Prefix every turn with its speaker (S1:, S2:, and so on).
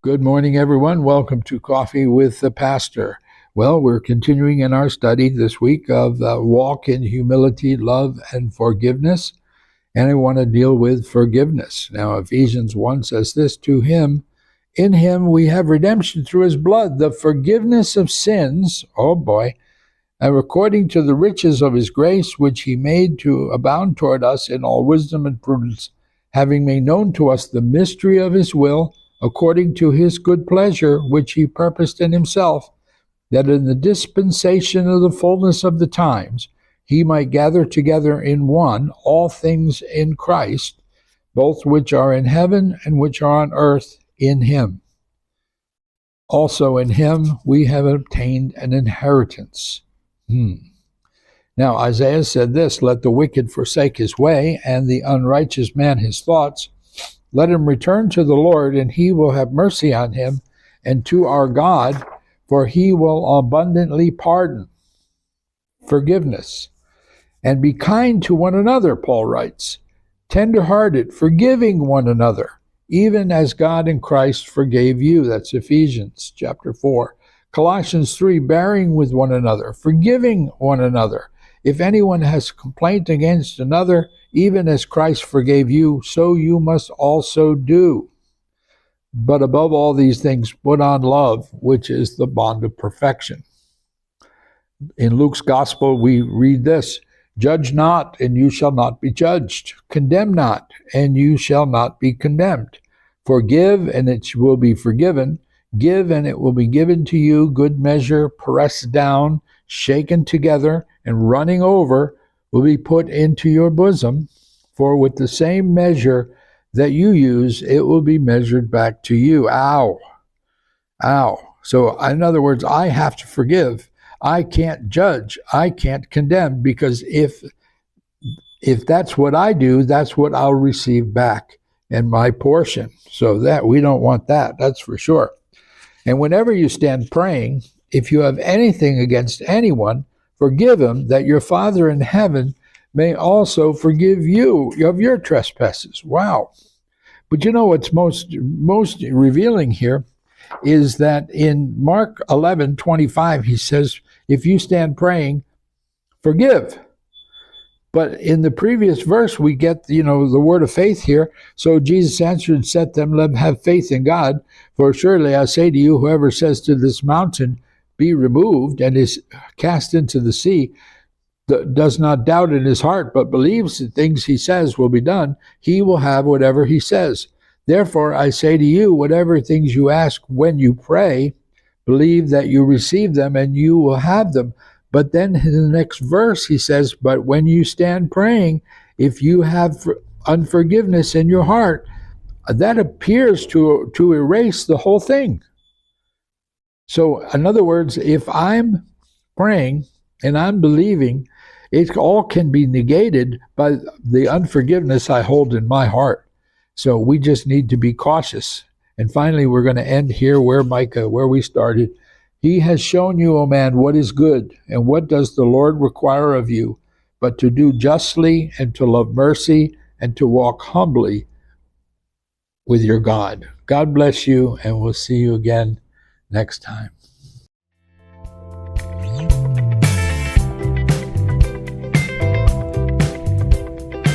S1: Good morning, everyone. Welcome to Coffee with the Pastor. Well, we're continuing in our study this week of walk in humility, love, and forgiveness. And I want to deal with forgiveness. Now, Ephesians 1 says this, in him we have redemption through his blood, the forgiveness of sins, oh boy, and according to the riches of his grace, which he made to abound toward us in all wisdom and prudence, having made known to us the mystery of his will, according to his good pleasure, which he purposed in himself, that in the dispensation of the fullness of the times he might gather together in one all things in Christ, both which are in heaven and which are on earth in him. Also in him we have obtained an inheritance. Now Isaiah said this, let the wicked forsake his way, and the unrighteous man his thoughts. Let him return to the Lord, and he will have mercy on him, and to our God, for he will abundantly pardon. Forgiveness. And be kind to one another, Paul writes, tender-hearted, forgiving one another, even as God in Christ forgave you. That's Ephesians chapter 4. Colossians 3, bearing with one another, forgiving one another. If anyone has complaint against another, even as Christ forgave you, so you must also do. But above all these things, put on love, which is the bond of perfection. In Luke's gospel, we read this, judge not, and you shall not be judged. Condemn not, and you shall not be condemned. Forgive, and it will be forgiven. Give, and it will be given to you, good measure, pressed down, shaken together, and running over, will be put into your bosom, for with the same measure that you use, it will be measured back to you. Ow. So in other words, I have to forgive. I can't judge. I can't condemn, because if that's what I do, that's what I'll receive back in my portion. So that we don't want that, that's for sure. And whenever you stand praying, if you have anything against anyone, forgive him, that your Father in heaven may also forgive you of your trespasses. Wow. But you know what's most revealing here is that in Mark 11:25, he says, if you stand praying, forgive. But in the previous verse, we get, the word of faith here. So Jesus answered and said to them, let them have faith in God. For surely I say to you, whoever says to this mountain, be removed, and is cast into the sea, does not doubt in his heart, but believes the things he says will be done, he will have whatever he says. Therefore, I say to you, whatever things you ask when you pray, believe that you receive them and you will have them. But then in the next verse, he says, but when you stand praying, if you have unforgiveness in your heart, that appears to erase the whole thing. So, in other words, if I'm praying and I'm believing, it all can be negated by the unforgiveness I hold in my heart. So we just need to be cautious. And finally, we're going to end here where we started. He has shown you, O man, what is good, and what does the Lord require of you, but to do justly, and to love mercy, and to walk humbly with your God. God bless you, and we'll see you again next time.